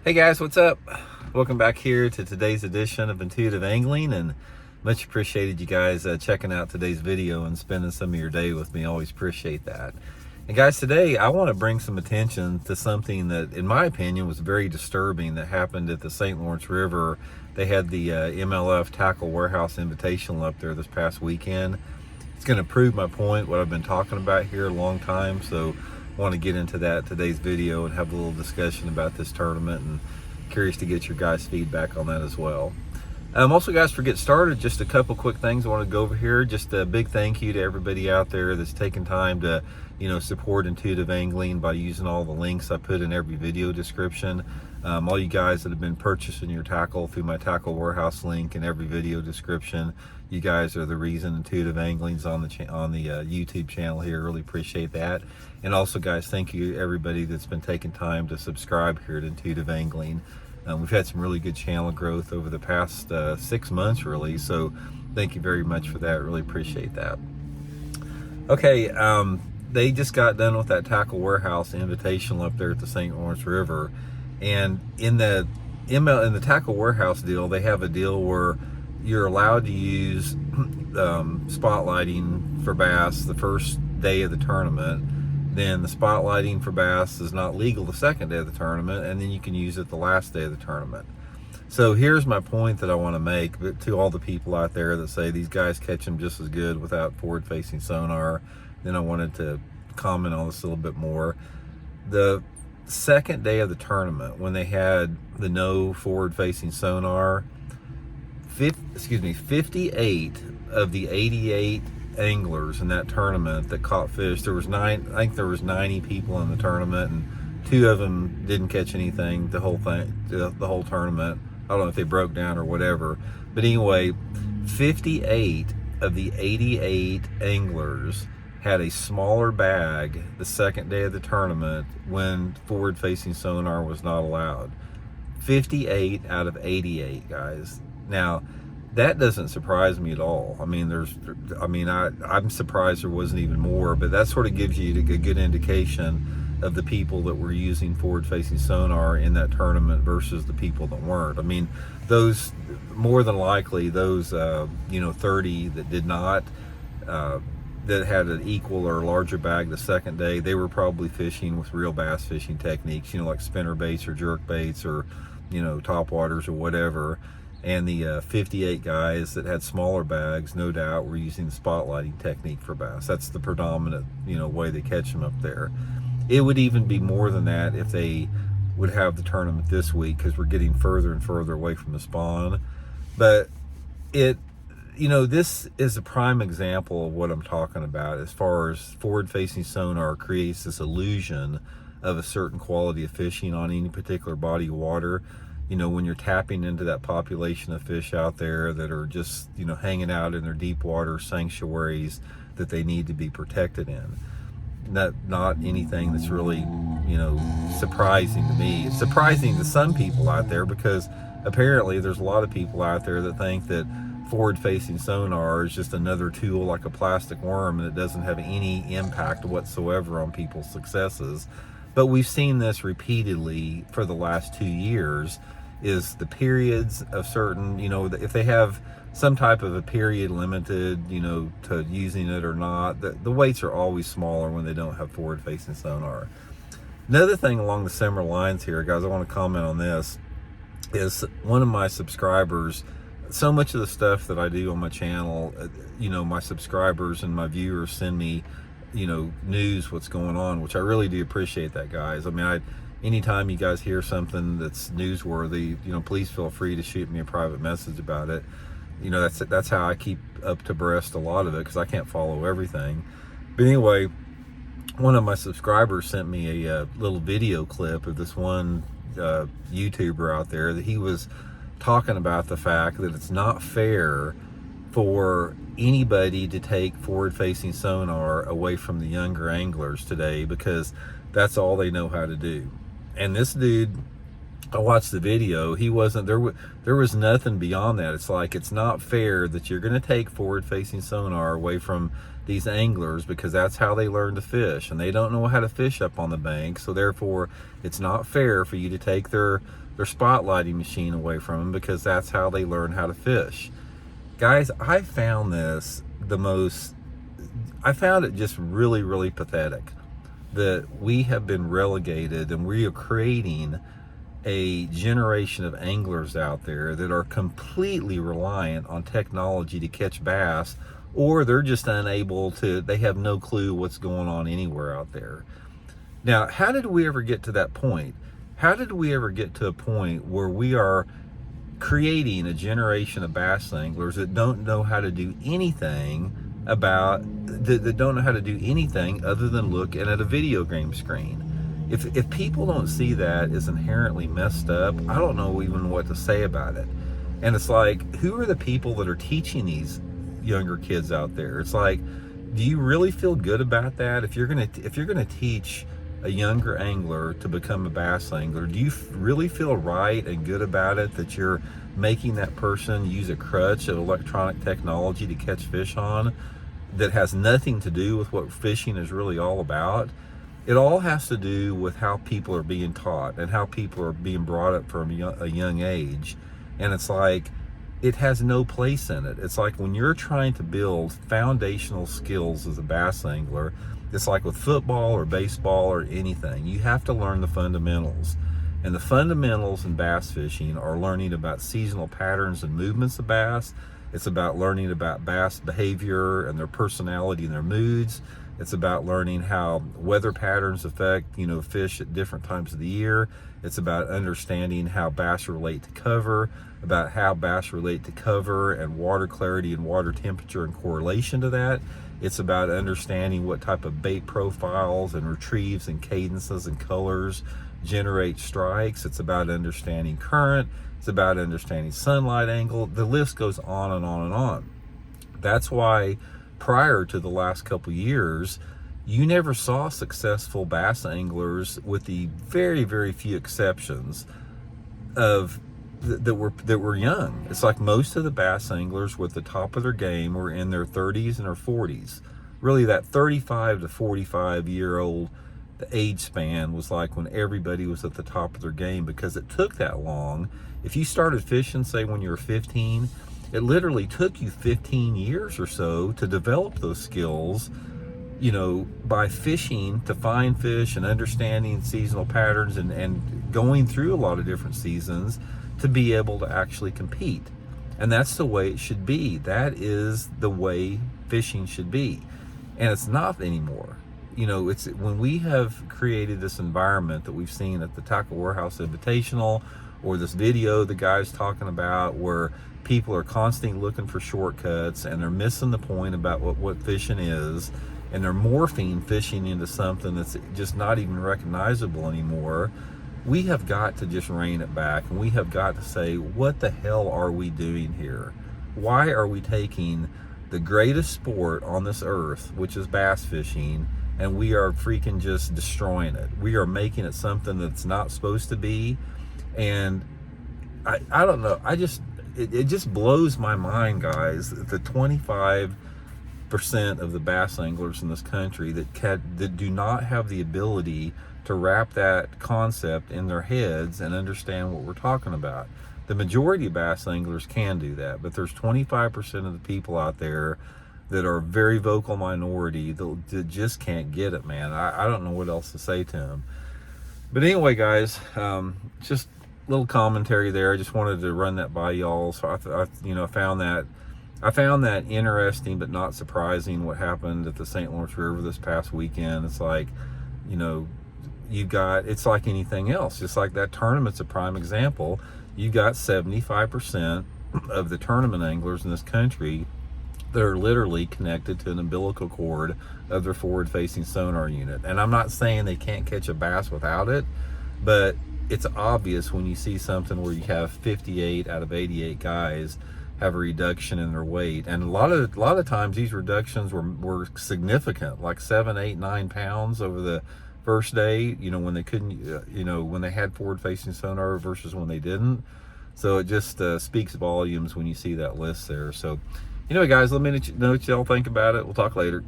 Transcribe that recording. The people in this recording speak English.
Hey guys, what's up? Welcome back here to today's edition of Intuitive Angling, and much appreciated you guys checking out today's video and spending some of your day with me. Always appreciate that. And guys, today I want to bring some attention to something that, in my opinion, was very disturbing that happened at the St. Lawrence River. They had the MLF Tackle Warehouse Invitational up there this past weekend. It's going to prove my point, what I've been talking about here a long time, so I want to get into that today's video and have a little discussion about this tournament, and curious to get your guys' feedback on that as well. Also, guys, for get started, just a couple quick things I want to go over here. Just a big thank you to everybody out there that's taken time to, support Intuitive Angling by using all the links I put in every video description. All you guys that have been purchasing your tackle through my Tackle Warehouse link in every video description, you guys are the reason Intuitive Angling's on the YouTube channel here. Really appreciate that. And also, guys, thank you everybody that's been taking time to subscribe here at Intuitive Angling. We've had some really good channel growth over the past 6 months, really. So thank you very much for that. Really appreciate that. Okay, they just got done with that Tackle Warehouse Invitational up there at the St. Lawrence River, and in the Tackle Warehouse deal, they have a deal where you're allowed to use spotlighting for bass the first day of the tournament. Then the spotlighting for bass is not legal the second day of the tournament, and then you can use it the last day of the tournament. So here's my point that I want to make to all the people out there that say these guys catch them just as good without forward-facing sonar. Then I wanted to comment on this a little bit more. The second day of the tournament, when they had the no forward-facing sonar, 58 of the 88 anglers in that tournament that caught fish, there was I think there was 90 people in the tournament, and 2 of them didn't catch anything the whole tournament. I don't know if they broke down or whatever, but anyway, 58 of the 88 anglers had a smaller bag the second day of the tournament when forward-facing sonar was not allowed. 58 out of 88, guys. Now, that doesn't surprise me at all. I mean, I'm surprised there wasn't even more, but that sort of gives you a good indication of the people that were using forward-facing sonar in that tournament versus the people that weren't. I mean, those, more than likely, those 30 that did not, that had an equal or larger bag the second day, they were probably fishing with real bass fishing techniques, like spinner baits or jerk baits or, top waters or whatever. And the 58 guys that had smaller bags, no doubt, were using the spotlighting technique for bass. That's the predominant, way they catch them up there. It would even be more than that if they would have the tournament this week, because we're getting further and further away from the spawn. But this is a prime example of what I'm talking about as far as forward-facing sonar creates this illusion of a certain quality of fishing on any particular body of water. When you're tapping into that population of fish out there that are just, hanging out in their deep water sanctuaries that they need to be protected in. Not anything that's really, surprising to me. It's surprising to some people out there, because apparently there's a lot of people out there that think that forward-facing sonar is just another tool like a plastic worm, and it doesn't have any impact whatsoever on people's successes. But we've seen this repeatedly for the last 2 years, is the periods of certain, if they have some type of a period limited, to using it or not, the weights are always smaller when they don't have forward-facing sonar. Another thing along the similar lines here, guys, I want to comment on this, is one of my subscribers, so much of the stuff that I do on my channel, my subscribers and my viewers send me, news, what's going on, which I really do appreciate that, guys. I mean, anytime you guys hear something that's newsworthy, please feel free to shoot me a private message about it. That's how I keep up to breast a lot of it, because I can't follow everything. But anyway, one of my subscribers sent me a little video clip of this one YouTuber out there that he was talking about the fact that it's not fair for anybody to take forward-facing sonar away from the younger anglers today, because that's all they know how to do. And this dude I watched the video. He wasn't there. There was nothing beyond that. It's like, it's not fair that you're going to take forward-facing sonar away from these anglers, because that's how they learn to fish, and they don't know how to fish up on the bank. So therefore, it's not fair for you to take their spotlighting machine away from them, because that's how they learn how to fish. Guys, I found it just really, really pathetic that we have been relegated, and we are creating a generation of anglers out there that are completely reliant on technology to catch bass, or they're just unable to, they have no clue what's going on anywhere out there. Now, how did we ever get to that point? How did we ever get to a point where we are creating a generation of bass anglers that don't know how to do anything that don't know how to do anything other than look at a video game screen? If people don't see that as inherently messed up, I don't know even what to say about it. And it's like, who are the people that are teaching these younger kids out there? It's like, do you really feel good about that? If you're gonna teach a younger angler to become a bass angler, do you really feel right and good about it, that you're making that person use a crutch of electronic technology to catch fish on that has nothing to do with what fishing is really all about? It all has to do with how people are being taught and how people are being brought up from a young age. And it's like, it has no place in it. It's like when you're trying to build foundational skills as a bass angler, it's like with football or baseball or anything, you have to learn the fundamentals. And the fundamentals in bass fishing are learning about seasonal patterns and movements of bass. It's about learning about bass behavior and their personality and their moods. It's about learning how weather patterns affect, fish at different times of the year. It's about understanding how bass relate to cover, about how bass relate to cover and water clarity and water temperature in correlation to that. It's about understanding what type of bait profiles and retrieves and cadences and colors generate strikes. It's about understanding current. It's about understanding sunlight angle. The list goes on and on and on. That's why prior to the last couple years, you never saw successful bass anglers, with the very, very few exceptions of that were young. It's like most of the bass anglers were at the top of their game were in their 30s and their 40s. Really, that 35 to 45 year old, the age span was like when everybody was at the top of their game, because it took that long. If you started fishing, say when you were 15, it literally took you 15 years or so to develop those skills, by fishing to find fish and understanding seasonal patterns and going through a lot of different seasons to be able to actually compete. And that's the way it should be. That is the way fishing should be. And it's not anymore. It's when we have created this environment that we've seen at the Tackle Warehouse Invitational, or this video the guy's talking about, where people are constantly looking for shortcuts and they're missing the point about what fishing is, and they're morphing fishing into something that's just not even recognizable anymore. We have got to just rein it back, and we have got to say, what the hell are we doing here? Why are we taking the greatest sport on this earth, which is bass fishing, and we are freaking just destroying it? We are making it something that's not supposed to be. And I don't know, it just blows my mind, guys, the 25% of the bass anglers in this country that do not have the ability to wrap that concept in their heads and understand what we're talking about. The majority of bass anglers can do that, but there's 25% of the people out there that are a very vocal minority that just can't get it, man. I don't know what else to say to them. But anyway, guys, just a little commentary there. I just wanted to run that by y'all. So I found that interesting but not surprising, what happened at the St. Lawrence River this past weekend. It's like, it's like anything else. Just like that tournament's a prime example. You got 75% of the tournament anglers in this country that are literally connected to an umbilical cord of their forward-facing sonar unit. And I'm not saying they can't catch a bass without it, but it's obvious when you see something where you have 58 out of 88 guys have a reduction in their weight. And a lot of times these reductions were significant, like 7, 8, 9 pounds over the first day, you know, when they couldn't, you know, when they had forward facing sonar versus when they didn't. So it just speaks volumes when you see that list there. So anyway, guys, let me know what y'all think about it. We'll talk later.